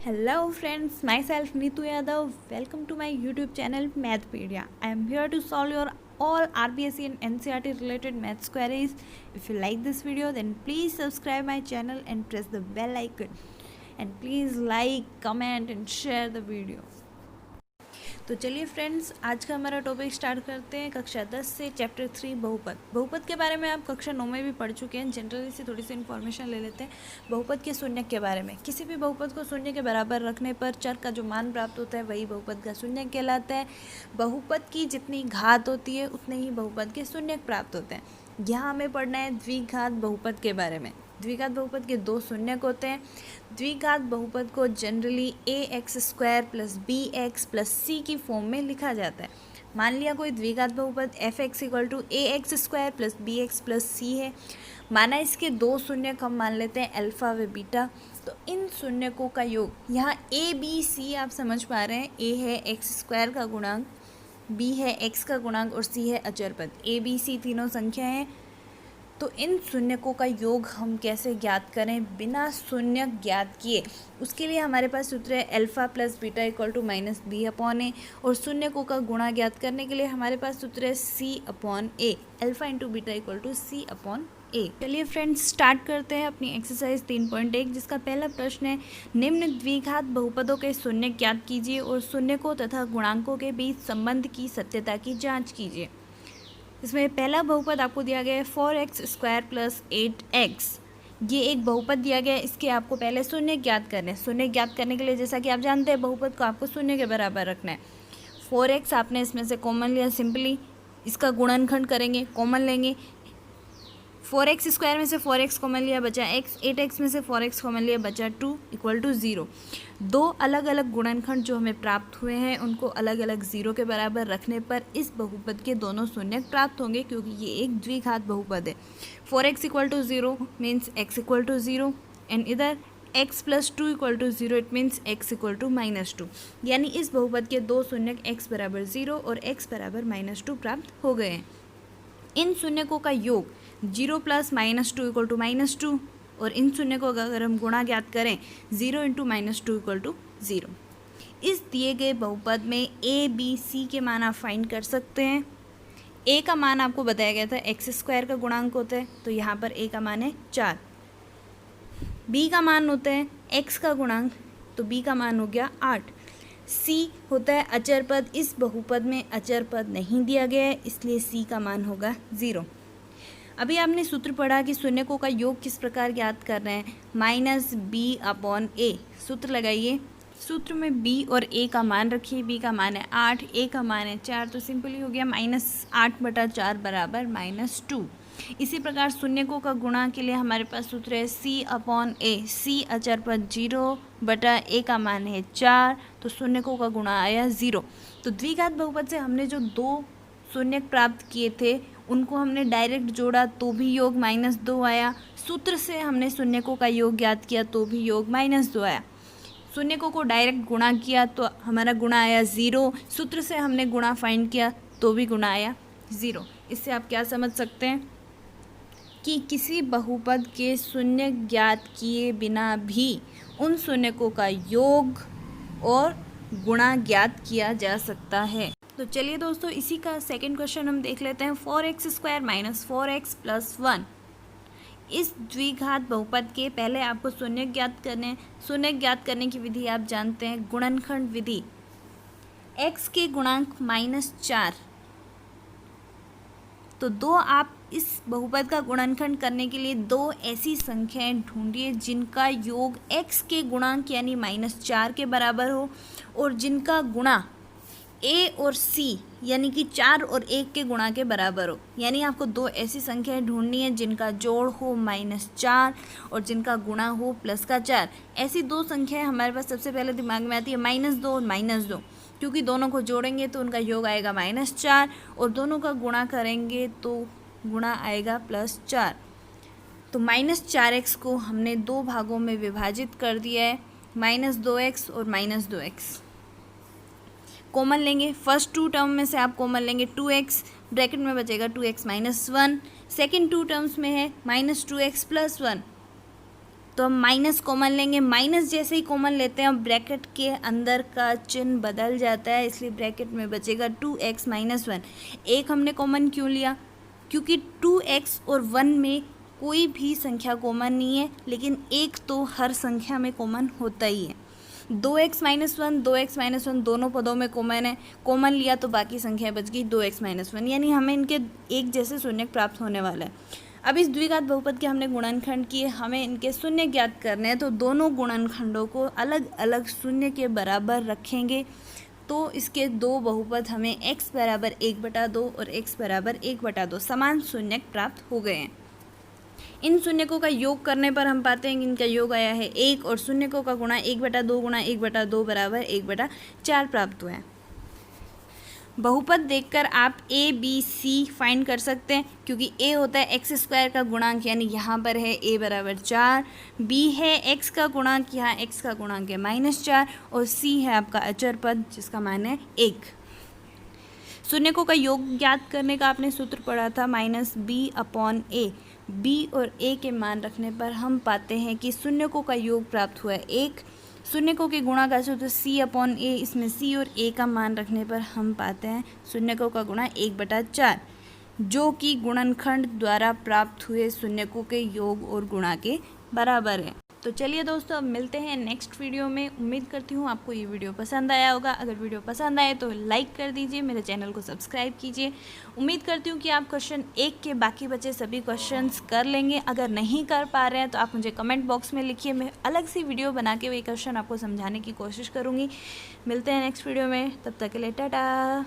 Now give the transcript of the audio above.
Hello friends, myself Neetu Yadav. Welcome to my YouTube channel Mathpedia. I am here to solve your all RBSC and NCERT related maths queries. If you like this video, then please subscribe my channel and press the bell icon. And please like, comment and share the video. तो चलिए friends, आज का हमारा topic start करते हैं कक्षा 10 से chapter 3 बहुपद। बहुपद के बारे में आप कक्षा 9 में भी पढ़ चुके हैं। जनरली से थोड़ी सी इन्फॉर्मेशन ले लेते हैं बहुपद के शून्यक के बारे में। किसी भी बहुपद को शून्य के बराबर रखने पर चर का जो मान प्राप्त होता है वही बहुपद का शून्यक कहलाता है। बहुपद की जितनी घात होती है उतने ही बहुपद के शून्यक प्राप्त होते हैं। यहाँ हमें पढ़ना है द्विघात बहुपद के बारे में। द्विघात बहुपद के दो शून्यक होते हैं। द्विघात बहुपद को generally ax² plus bx plus c की फॉर्म में लिखा जाता है। मान लिया कोई द्विघात बहुपद fx equal to ax² plus bx plus c है। माना इसके दो शून्यक हम मान लेते हैं अल्फा व बीटा। तो इन शून्यकों का योग, यहाँ a b c आप समझ पा रहे हैं। a है x² का गुणांक, b है x का गुणांक और c है अचर पद। a b c तीनों संख्या हैं। तो इन शून्यकों का योग हम कैसे ज्ञात करें बिना शून्यक ज्ञात किए? उसके लिए हमारे पास सूत्र है alpha plus beta equal to minus B upon A. और शून्यकों का गुणा ज्ञात करने के लिए हमारे पास सूत्र है C upon A. Alpha into beta equal to C upon A. चलिए फ्रेंड्स, स्टार्ट करते हैं अपनी एक्सरसाइज 3.1, जिसका पहला प्रश्न है निम्न द्विघात बहुपदों के शून्यक ज्ञात कीजिए और शून्यकों तथा गुणांकों के बीच संबंध की सत्यता की जाँच कीजिए। इसमें पहला बहुपद आपको दिया गया है 4x² प्लस 8x। ये एक बहुपद दिया गया है, इसके आपको पहले शून्य ज्ञात करने हैं। शून्य ज्ञात करने के लिए जैसा कि आप जानते हैं बहुपद को आपको शून्य के बराबर रखना है। 4x आपने इसमें से कॉमन लिया, सिंपली इसका गुणनखंड करेंगे, कॉमन लेंगे। 4x² में से 4x कॉमन लिया बचा x, 8x में से 4x कॉमन लिया बचा 2 इक्वल टू 0। दो अलग अलग गुणनखंड जो हमें प्राप्त हुए हैं उनको अलग अलग 0 के बराबर रखने पर इस बहुपद के दोनों शून्यक प्राप्त होंगे, क्योंकि ये एक द्विघात बहुपद है। 4x equal to 0 means x equal to 0 and इधर x plus 2 equal to 0 it means x equal to -2। यानी इस बहुपद के दो शून्यक x बराबर 0 और x बराबर -2 प्राप्त हो गए हैं। इन शून्यकों का योग 0 प्लस -2 इक्वल टू -2 और इन शून्यकों का अगर हम गुणा ज्ञात करें 0 इंटू -2 इक्वल टू 0। इस दिए गए बहुपद में a b c के मान आप फाइंड कर सकते हैं। a का मान आपको बताया गया था x² का गुणांक होता है, तो यहाँ पर a का मान है 4। b का मान होता है x का गुणांक, तो b का मान हो गया 8। c होता है अचर पद। इस बहुपद में अचर पद नहीं दिया गया है, इसलिए c का मान होगा 0। अभी आपने सूत्र पढ़ा कि शून्यकों का योग किस प्रकार ज्ञात कर रहे हैं, माइनस बी अपॉन ए। सूत्र लगाइए, सूत्र में b और a का मान रखिए। b का मान है 8, a का मान है 4, तो सिंपली हो गया -8/4 बराबर -2। इसी प्रकार शून्यकों का गुणा के लिए हमारे पास सूत्र है c अपॉन ए। c अचर पद 0/a का मान है 4, तो शून्यकों का गुणा आया 0। तो द्विघात बहुपद से हमने जो दो शून्यक प्राप्त किए थे उनको हमने डायरेक्ट जोड़ा तो भी योग -2 आया। सूत्र से हमने शून्यकों का योग ज्ञात किया तो भी योग -2 आया। शून्यकों को डायरेक्ट गुणा किया तो हमारा गुणा आया 0। सूत्र से हमने गुणा फाइंड किया तो भी गुणा आया 0। इससे आप क्या समझ सकते हैं कि किसी बहुपद के शून्य ज्ञात किए बिना भी उन शून्यकों का योग और गुणा ज्ञात किया जा सकता है। तो चलिए दोस्तों, इसी का सेकंड क्वेश्चन हम देख लेते हैं। 4x² minus 4x plus 1। इस द्विघात बहुपद के पहले आपको शून्य ज्ञात करने हैं। शून्य ज्ञात करने की विधि आप जानते हैं, गुणनखंड विधि। x के गुणांक -4, तो दो आप इस बहुपद का गुणनखंड करने के लिए दो ऐसी संख्याएं ढूंढिए जिनका योग x के गुणांक यानी -4 के बराबर हो और जिनका गुणा a और c यानी कि 4 और 1 के गुणा के बराबर हो। यानी आपको दो ऐसी संख्याएं ढूंढनी है जिनका जोड़ हो -4 और जिनका गुणा हो +4। ऐसी दो संख्याएं हमारे पास सबसे पहले दिमाग में आती है -2 और -2, क्योंकि दोनों को जोड़ेंगे तो उनका योग आएगा -4 और दोनों का गुणा करेंगे तो गुणा आएगा +4। तो -4x को हमने दो भागों में विभाजित कर दिया है, -2x और -2x। कॉमन लेंगे, फर्स्ट टू टर्म में से आप कॉमन लेंगे 2x, ब्रैकेट में बचेगा 2x -1। सेकेंड टू टर्म्स में है -2x प्लस 1, तो हम माइनस कॉमन लेंगे, माइनस जैसे ही कॉमन लेते हैं ब्रैकेट के अंदर का चिन्ह बदल जाता है, इसलिए ब्रैकेट में बचेगा 2x माइनस 1। एक हमने कॉमन क्यों लिया, क्योंकि 2x और 1 में कोई भी संख्या कॉमन नहीं है, लेकिन एक तो हर संख्या में कॉमन होता ही है। 2x माइनस 1, 2x माइनस 1 दोनों पदों में कॉमन है, कॉमन लिया तो बाकी संख्या बच गई 2x माइनस 1, यानी हमें इनके एक जैसे शून्य प्राप्त होने वाला है। अब इस द्विघात बहुपद के हमने गुणनखंड किए, हमें इनके शून्य ज्ञात करने हैं, तो दोनों गुणनखंडों को अलग अलग शून्य के बराबर रखेंगे, तो इसके दो बहुपद हमें x बराबर 1/2 और x बराबर 1/2 समान शून्य प्राप्त हो गए हैं। इन शून्यकों का योग करने पर हम पाते हैं कि इनका योग आया है 1 और शून्यकों का गुणा 1/2 गुणा 1/2 बराबर 1/4 प्राप्त हुआ है। बहुपद देखकर आप a b c फाइंड कर सकते हैं, क्योंकि a होता है x² का गुणांक, यानी यहाँ पर है a बराबर 4, b है x का गुणांक, यहाँ x का गुणांक है -4, और c है आपका अचर पद जिसका मान है 1। शून्यकों का योग ज्ञात करने का आपने सूत्र पढ़ा था -b/a। b और a के मान रखने पर हम पाते हैं कि शून्यकों का योग प्राप्त हुआ है 1। शून्यकों के गुणा का सूत्र c/a, इसमें c और a का मान रखने पर हम पाते हैं शून्यकों का गुणा 1/4, जो कि गुणनखंड द्वारा प्राप्त हुए शून्यकों के योग और गुणा के बराबर है। तो चलिए दोस्तों, अब मिलते हैं नेक्स्ट वीडियो में। उम्मीद करती हूँ आपको ये वीडियो पसंद आया होगा। अगर वीडियो पसंद आए तो लाइक कर दीजिए, मेरे चैनल को सब्सक्राइब कीजिए। उम्मीद करती हूँ कि आप क्वेश्चन 1 के बाकी बचे सभी क्वेश्चंस कर लेंगे। अगर नहीं कर पा रहे हैं तो आप मुझे कमेंट बॉक्स में लिखिए, मैं अलग सी वीडियो बना के वही क्वेश्चन आपको समझाने की कोशिश करूँगी। मिलते हैं नेक्स्ट वीडियो में, तब तक के लिए टाटा।